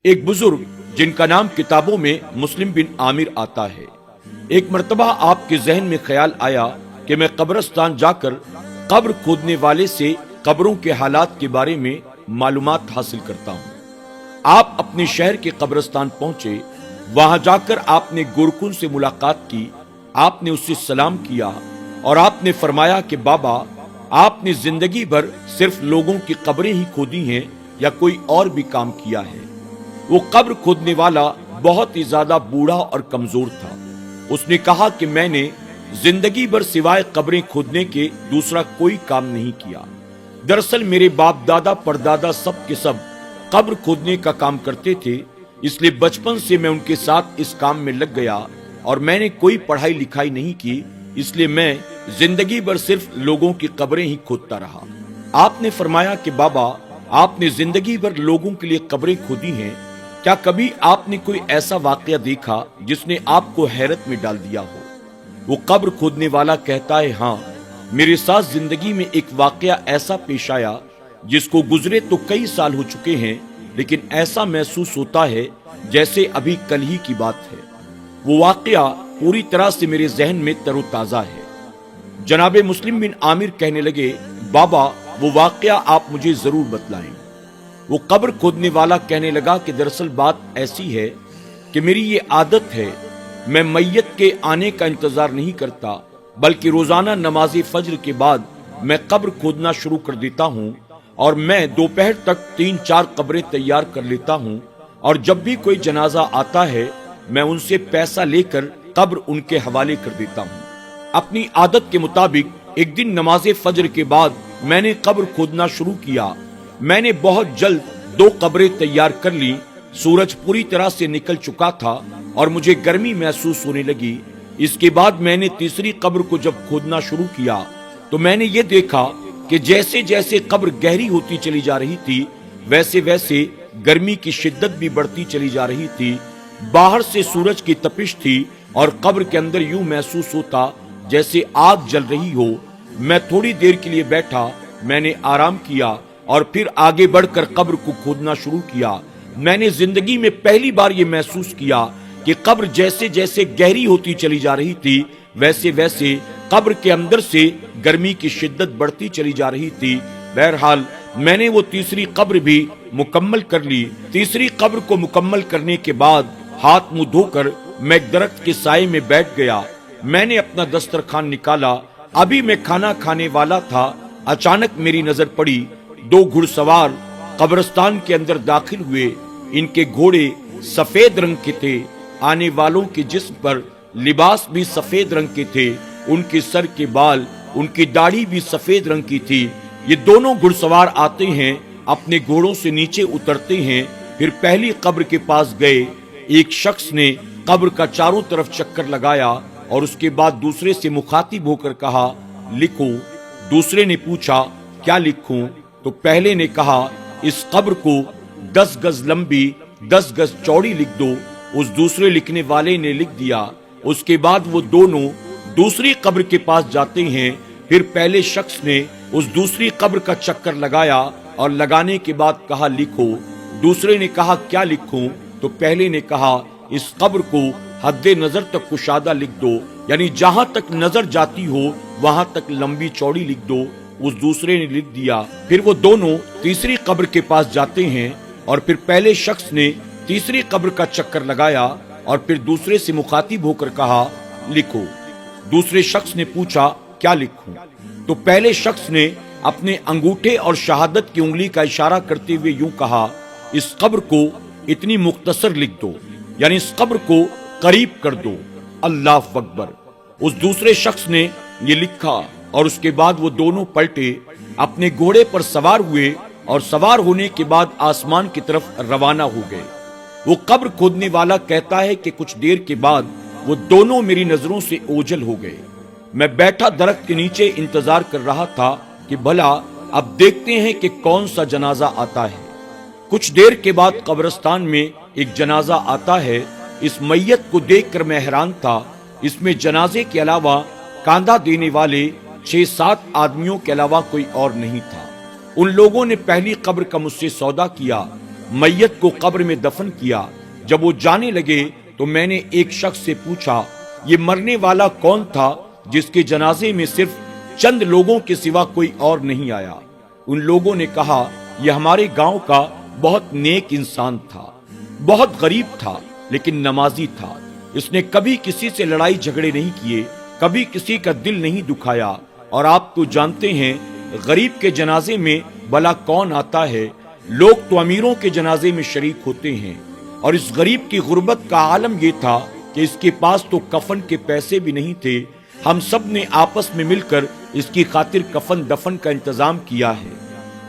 ایک بزرگ جن کا نام کتابوں میں مسلم بن عامر آتا ہے، ایک مرتبہ آپ کے ذہن میں خیال آیا کہ میں قبرستان جا کر قبر کھودنے والے سے قبروں کے حالات کے بارے میں معلومات حاصل کرتا ہوں۔ آپ اپنے شہر کے قبرستان پہنچے، وہاں جا کر آپ نے گورکن سے ملاقات کی، آپ نے اس سے سلام کیا اور آپ نے فرمایا کہ بابا، آپ نے زندگی بھر صرف لوگوں کی قبریں ہی کھودی ہیں یا کوئی اور بھی کام کیا ہے؟ وہ قبر کھودنے والا بہت ہی زیادہ بوڑھا اور کمزور تھا۔ اس نے کہا کہ میں نے زندگی بھر سوائے قبریں کھودنے کے دوسرا کوئی کام نہیں کیا۔ دراصل میرے باپ دادا پردادا سب کے سب قبر کھودنے کا کام کرتے تھے، اس لیے بچپن سے میں ان کے ساتھ اس کام میں لگ گیا اور میں نے کوئی پڑھائی لکھائی نہیں کی، اس لیے میں زندگی بھر صرف لوگوں کی قبریں ہی کھودتا رہا۔ آپ نے فرمایا کہ بابا، آپ نے زندگی بھر لوگوں کے لیے قبریں کھودی ہیں، کیا کبھی آپ نے کوئی ایسا واقعہ دیکھا جس نے آپ کو حیرت میں ڈال دیا ہو؟ وہ قبر کھودنے والا کہتا ہے، ہاں، میرے ساتھ زندگی میں ایک واقعہ ایسا پیش آیا جس کو گزرے تو کئی سال ہو چکے ہیں، لیکن ایسا محسوس ہوتا ہے جیسے ابھی کل ہی کی بات ہے۔ وہ واقعہ پوری طرح سے میرے ذہن میں تر و تازہ ہے۔ جناب مسلم بن عامر کہنے لگے، بابا، وہ واقعہ آپ مجھے ضرور بتلائیں۔ وہ قبر کھودنے والا کہنے لگا کہ دراصل بات ایسی ہے کہ میری یہ عادت ہے، میں میت کے آنے کا انتظار نہیں کرتا، بلکہ روزانہ نماز فجر کے بعد میں قبر کھودنا شروع کر دیتا ہوں اور میں دوپہر تک 3-4 قبریں تیار کر لیتا ہوں، اور جب بھی کوئی جنازہ آتا ہے میں ان سے پیسہ لے کر قبر ان کے حوالے کر دیتا ہوں۔ اپنی عادت کے مطابق ایک دن نماز فجر کے بعد میں نے قبر کھودنا شروع کیا۔ میں نے بہت جلد 2 قبریں تیار کر لی۔ سورج پوری طرح سے نکل چکا تھا اور مجھے گرمی محسوس ہونے لگی۔ اس کے بعد میں نے تیسری قبر کو جب کھودنا شروع کیا تو میں نے یہ دیکھا کہ جیسے جیسے قبر گہری ہوتی چلی جا رہی تھی، ویسے ویسے گرمی کی شدت بھی بڑھتی چلی جا رہی تھی۔ باہر سے سورج کی تپش تھی اور قبر کے اندر یوں محسوس ہوتا جیسے آگ جل رہی ہو۔ میں تھوڑی دیر کے لیے بیٹھا، میں نے آرام کیا اور پھر آگے بڑھ کر قبر کو کھودنا شروع کیا۔ میں نے زندگی میں پہلی بار یہ محسوس کیا کہ قبر جیسے جیسے گہری ہوتی چلی جا رہی تھی، ویسے ویسے قبر کے اندر سے گرمی کی شدت بڑھتی چلی جا رہی تھی۔ بہرحال میں نے وہ تیسری قبر بھی مکمل کر لی۔ تیسری قبر کو مکمل کرنے کے بعد ہاتھ منہ دھو کر میں ایک درخت کے سائے میں بیٹھ گیا۔ میں نے اپنا دسترخوان نکالا، ابھی میں کھانا کھانے والا تھا، اچانک میری نظر پڑی 2 گھڑ سوار قبرستان کے اندر داخل ہوئے۔ ان کے گھوڑے سفید رنگ کے تھے، آنے والوں کے جسم پر لباس بھی سفید رنگ کے تھے، ان کے سر کے بال، ان کی داڑھی بھی سفید رنگ کی تھی۔ یہ دونوں گھڑ سوار آتے ہیں، اپنے گھوڑوں سے نیچے اترتے ہیں، پھر پہلی قبر کے پاس گئے۔ ایک شخص نے قبر کا چاروں طرف چکر لگایا اور اس کے بعد دوسرے سے مخاطب ہو کر کہا، لکھو۔ دوسرے نے پوچھا، کیا لکھوں؟ تو پہلے نے کہا، اس قبر کو 10 گز لمبی 10 گز چوڑی لکھ دو۔ اس دوسرے لکھنے والے نے لکھ دیا۔ اس کے بعد وہ دونوں دوسری قبر کے پاس جاتے ہیں، پھر پہلے شخص نے اس دوسری قبر کا چکر لگایا اور لگانے کے بعد کہا، لکھو۔ دوسرے نے کہا، کیا لکھوں؟ تو پہلے نے کہا، اس قبر کو حد نظر تک کشادہ لکھ دو، یعنی جہاں تک نظر جاتی ہو وہاں تک لمبی چوڑی لکھ دو۔ اس دوسرے نے لکھ دیا۔ پھر وہ دونوں تیسری قبر کے پاس جاتے ہیں اور پھر پہلے شخص نے تیسری قبر کا چکر لگایا اور پھر دوسرے سے مخاطب ہو کر کہا، لکھو۔ دوسرے شخص نے پوچھا، کیا لکھوں؟ تو پہلے شخص نے اپنے انگوٹھے اور شہادت کی انگلی کا اشارہ کرتے ہوئے یوں کہا، اس قبر کو اتنی مختصر لکھ دو، یعنی اس قبر کو قریب کر دو۔ اللہ اکبر۔ اس دوسرے شخص نے یہ لکھا اور اس کے بعد وہ دونوں پلٹے، اپنے گھوڑے پر سوار ہوئے اور سوار ہونے کے بعد آسمان کی طرف روانہ ہو گئے۔ وہ قبر کھودنے والا کہتا ہے کہ کچھ دیر کے بعد وہ دونوں میری نظروں سے اوجھل ہو گئے۔ میں بیٹھا درخت کے نیچے انتظار کر رہا تھا کہ بھلا اب دیکھتے ہیں کہ کون سا جنازہ آتا ہے۔ کچھ دیر کے بعد قبرستان میں ایک جنازہ آتا ہے۔ اس میت کو دیکھ کر میں حیران تھا۔ اس میں جنازے کے علاوہ کاندھا دینے والے 6-7 آدمیوں کے علاوہ کوئی اور نہیں تھا۔ ان لوگوں نے پہلی قبر کا مجھ سے سودا کیا، میت کو قبر میں دفن کیا۔ جب وہ جانے لگے تو میں نے ایک شخص سے پوچھا یہ مرنے والا کون تھا جس کے جنازے میں صرف چند لوگوں کے سوا کوئی اور نہیں آیا؟ ان لوگوں نے کہا یہ ہمارے گاؤں کا بہت نیک انسان تھا، بہت غریب تھا لیکن نمازی تھا۔ اس نے کبھی کسی سے لڑائی جھگڑے نہیں کیے، کبھی کسی کا دل نہیں دکھایا، اور آپ تو جانتے ہیں غریب کے جنازے میں بھلا کون آتا ہے؟ لوگ تو امیروں کے جنازے میں شریک ہوتے ہیں۔ اور اس غریب کی غربت کا عالم یہ تھا کہ اس کے پاس تو کفن کے پیسے بھی نہیں تھے۔ ہم سب نے آپس میں مل کر اس کی خاطر کفن دفن کا انتظام کیا ہے۔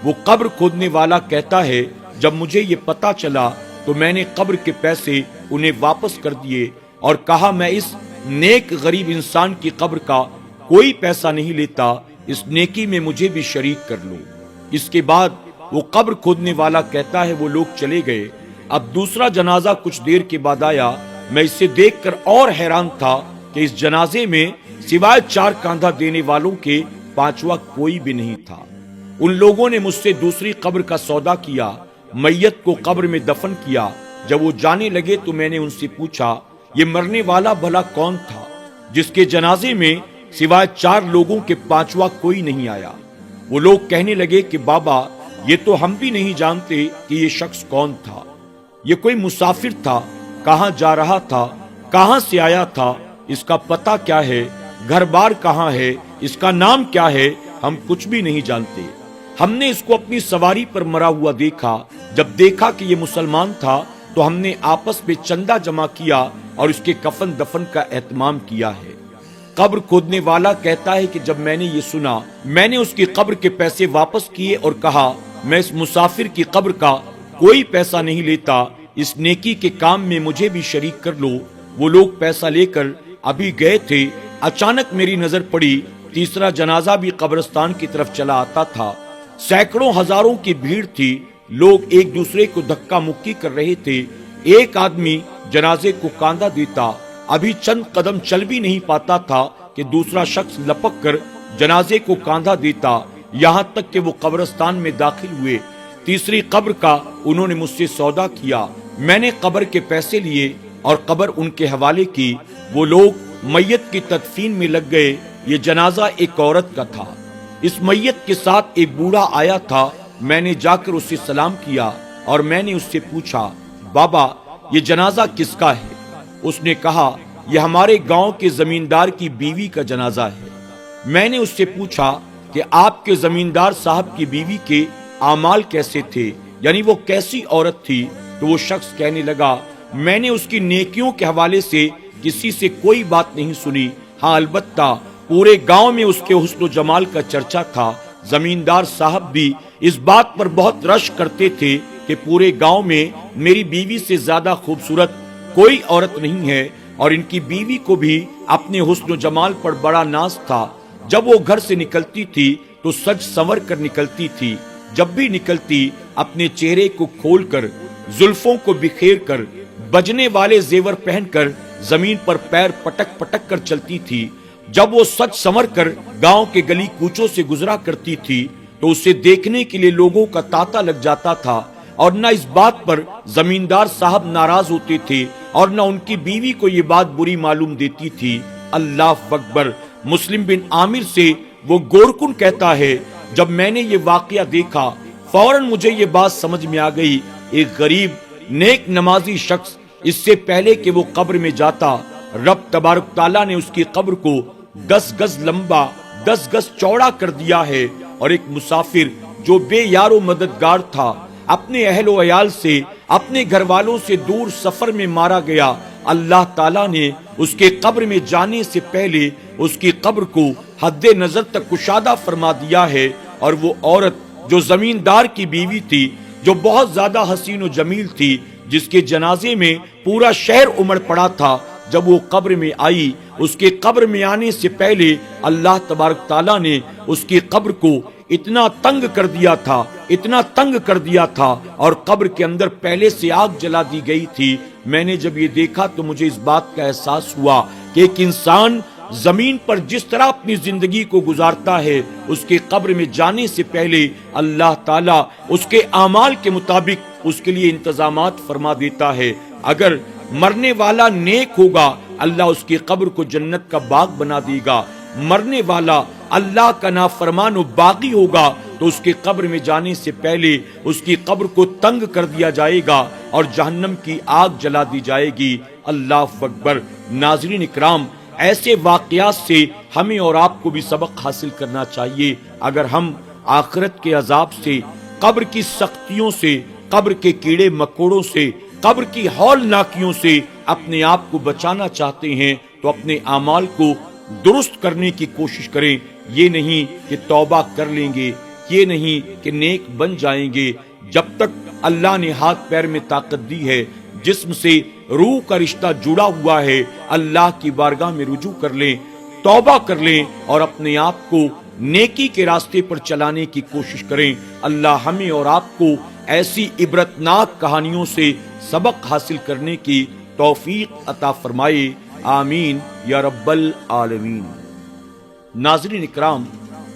وہ قبر کھودنے والا کہتا ہے جب مجھے یہ پتا چلا تو میں نے قبر کے پیسے انہیں واپس کر دیے اور کہا میں اس نیک غریب انسان کی قبر کا کوئی پیسہ نہیں لیتا، اس نیکی میں مجھے بھی شریک کر لو۔ اس کے بعد وہ قبر کھودنے والا کہتا ہے وہ لوگ چلے گئے۔ اب دوسرا جنازہ کچھ دیر کے بعد آیا۔ میں اسے دیکھ کر اور حیران تھا کہ اس جنازے میں سوائے 4 کاندھا دینے والوں کے 5واں کوئی بھی نہیں تھا۔ ان لوگوں نے مجھ سے دوسری قبر کا سودا کیا، میت کو قبر میں دفن کیا۔ جب وہ جانے لگے تو میں نے ان سے پوچھا یہ مرنے والا بھلا کون تھا جس کے جنازے میں سوائے 4 لوگوں کے 5واں کوئی نہیں آیا؟ وہ لوگ کہنے لگے کہ بابا یہ تو ہم بھی نہیں جانتے کہ یہ شخص کون تھا، یہ کوئی مسافر تھا، کہاں جا رہا تھا، کہاں سے آیا تھا، اس کا پتہ کیا ہے، گھر بار کہاں ہے، اس کا نام کیا ہے، ہم کچھ بھی نہیں جانتے۔ ہم نے اس کو اپنی سواری پر مرا ہوا دیکھا، جب دیکھا کہ یہ مسلمان تھا تو ہم نے آپس میں چندہ جمع کیا اور اس کے کفن دفن کا اہتمام کیا ہے۔ قبر کھودنے والا کہتا ہے کہ جب میں نے یہ سنا میں نے اس کی قبر کے پیسے واپس کیے اور کہا میں اس مسافر کی قبر کا کوئی پیسہ نہیں لیتا، اس نیکی کے کام میں مجھے بھی شریک کر لو۔ وہ لوگ پیسہ لے کر ابھی گئے تھے، اچانک میری نظر پڑی تیسرا جنازہ بھی قبرستان کی طرف چلا آتا تھا۔ سینکڑوں ہزاروں کی بھیڑ تھی، لوگ ایک دوسرے کو دھکا مکی کر رہے تھے۔ ایک آدمی جنازے کو کاندھا دیتا، ابھی چند قدم چل بھی نہیں پاتا تھا کہ دوسرا شخص لپک کر جنازے کو کاندھا دیتا، یہاں تک کہ وہ قبرستان میں داخل ہوئے۔ تیسری قبر کا انہوں نے مجھ سے سودا کیا، میں نے قبر کے پیسے لیے اور قبر ان کے حوالے کی۔ وہ لوگ میت کی تدفین میں لگ گئے۔ یہ جنازہ ایک عورت کا تھا، اس میت کے ساتھ ایک بوڑھا آیا تھا۔ میں نے جا کر اسے سلام کیا اور میں نے اس سے پوچھا بابا یہ جنازہ کس کا ہے؟ اس نے کہا یہ ہمارے گاؤں کے زمیندار کی بیوی کا جنازہ ہے۔ میں نے اس سے پوچھا کہ آپ کے زمیندار صاحب کی بیوی کے اعمال کیسے تھے، یعنی وہ کیسی عورت تھی؟ تو وہ شخص کہنے لگا میں نے اس کی نیکیوں کے حوالے سے کسی سے کوئی بات نہیں سنی، ہاں البتہ پورے گاؤں میں اس کے حسن و جمال کا چرچا تھا۔ زمیندار صاحب بھی اس بات پر بہت رش کرتے تھے کہ پورے گاؤں میں میری بیوی سے زیادہ خوبصورت کوئی عورت نہیں ہے، اور ان کی بیوی کو بھی اپنے حسن و جمال پر بڑا ناز تھا۔ جب وہ گھر سے نکلتی تھی تو سج سنور کر نکلتی تھی، جب بھی نکلتی اپنے چہرے کو کھول کر، زلفوں کو بکھیر کر، بجنے والے زیور پہن کر زمین پر پیر پٹک پٹک کر چلتی تھی۔ جب وہ سج سنور کر گاؤں کے گلی کوچوں سے گزرا کرتی تھی تو اسے دیکھنے کے لیے لوگوں کا تانتا لگ جاتا تھا، اور نہ اس بات پر زمیندار صاحب ناراض ہوتے تھے اور نہ ان کی بیوی کو یہ بات بری معلوم دیتی تھی۔ اللہ اکبر۔ مسلم بن عامر سے وہ گورکن کہتا ہے جب میں نے یہ واقعہ دیکھا فوراً مجھے یہ بات سمجھ میں آ گئی، ایک غریب نیک نمازی شخص اس سے پہلے کہ وہ قبر میں جاتا، رب تبارک تعالیٰ نے اس کی قبر کو 10 گز لمبا 10 گز چوڑا کر دیا ہے، اور ایک مسافر جو بے یار و مددگار تھا، اپنے اہل و عیال سے، اپنے گھر والوں سے دور سفر میں مارا گیا، اللہ تعالیٰ نے اس کے قبر میں جانے سے پہلے اس کی قبر کو حد نظر تک کشادہ فرما دیا ہے۔ اور وہ عورت جو زمیندار کی بیوی تھی، جو بہت زیادہ حسین و جمیل تھی، جس کے جنازے میں پورا شہر امڑ پڑا تھا، جب وہ قبر میں آئی، اس کے قبر میں آنے سے پہلے اللہ تبارک تعالیٰ نے اس کی قبر کو اتنا تنگ کر دیا تھا، اتنا تنگ کر دیا تھا، اور قبر کے اندر پہلے سے آگ جلا دی گئی تھی۔ میں نے جب یہ دیکھا تو مجھے اس بات کا احساس ہوا کہ ایک انسان زمین پر جس طرح اپنی زندگی کو گزارتا ہے، اس کے قبر میں جانے سے پہلے اللہ تعالیٰ اس کے اعمال کے مطابق اس کے لیے انتظامات فرما دیتا ہے۔ اگر مرنے والا نیک ہوگا اللہ اس کی قبر کو جنت کا باغ بنا دے گا، مرنے والا اللہ کا نافرمان و باغی ہوگا تو اس کی قبر میں جانے سے پہلے اس کی قبر کو تنگ کر دیا جائے گا اور جہنم کی آگ جلا دی جائے گی۔ اللہ اکبر۔ ناظرین اکرام، ایسے واقعات سے ہمیں اور آپ کو بھی سبق حاصل کرنا چاہیے۔ اگر ہم آخرت کے عذاب سے، قبر کی سختیوں سے، قبر کے کیڑے مکوڑوں سے، قبر کی ہولناکیوں سے اپنے آپ کو بچانا چاہتے ہیں تو اپنے اعمال کو درست کرنے کی کوشش کریں۔ یہ نہیں کہ توبہ کر لیں گے، یہ نہیں کہ نیک بن جائیں گے۔ جب تک اللہ نے ہاتھ پیر میں طاقت دی ہے، جسم سے روح کا رشتہ جڑا ہوا ہے، اللہ کی بارگاہ میں رجوع کر لیں، توبہ کر لیں اور اپنے آپ کو نیکی کے راستے پر چلانے کی کوشش کریں۔ اللہ ہمیں اور آپ کو ایسی عبرتناک کہانیوں سے سبق حاصل کرنے کی توفیق عطا فرمائے، آمین یا رب العالمین۔ ناظرین اکرام،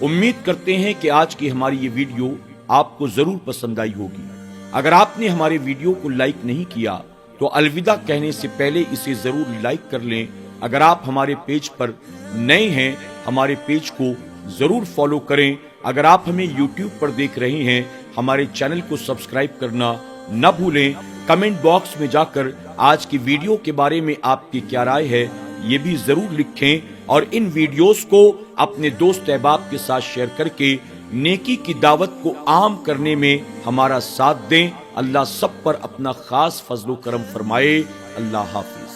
امید کرتے ہیں کہ آج کی ہماری یہ ویڈیو آپ کو ضرور پسند آئی ہوگی۔ اگر آپ نے ہمارے ویڈیو کو لائک نہیں کیا تو الوداع کہنے سے پہلے اسے ضرور لائک کر لیں۔ اگر آپ ہمارے پیج پر نئے ہیں، ہمارے پیج کو ضرور فالو کریں۔ اگر آپ ہمیں یوٹیوب پر دیکھ رہے ہیں، ہمارے چینل کو سبسکرائب کرنا نہ بھولیں۔ کمنٹ باکس میں جا کر آج کی ویڈیو کے بارے میں آپ کی کیا رائے ہے یہ بھی ضرور لکھیں، اور ان ویڈیوز کو اپنے دوست احباب کے ساتھ شیئر کر کے نیکی کی دعوت کو عام کرنے میں ہمارا ساتھ دیں۔ اللہ سب پر اپنا خاص فضل و کرم فرمائے۔ اللہ حافظ۔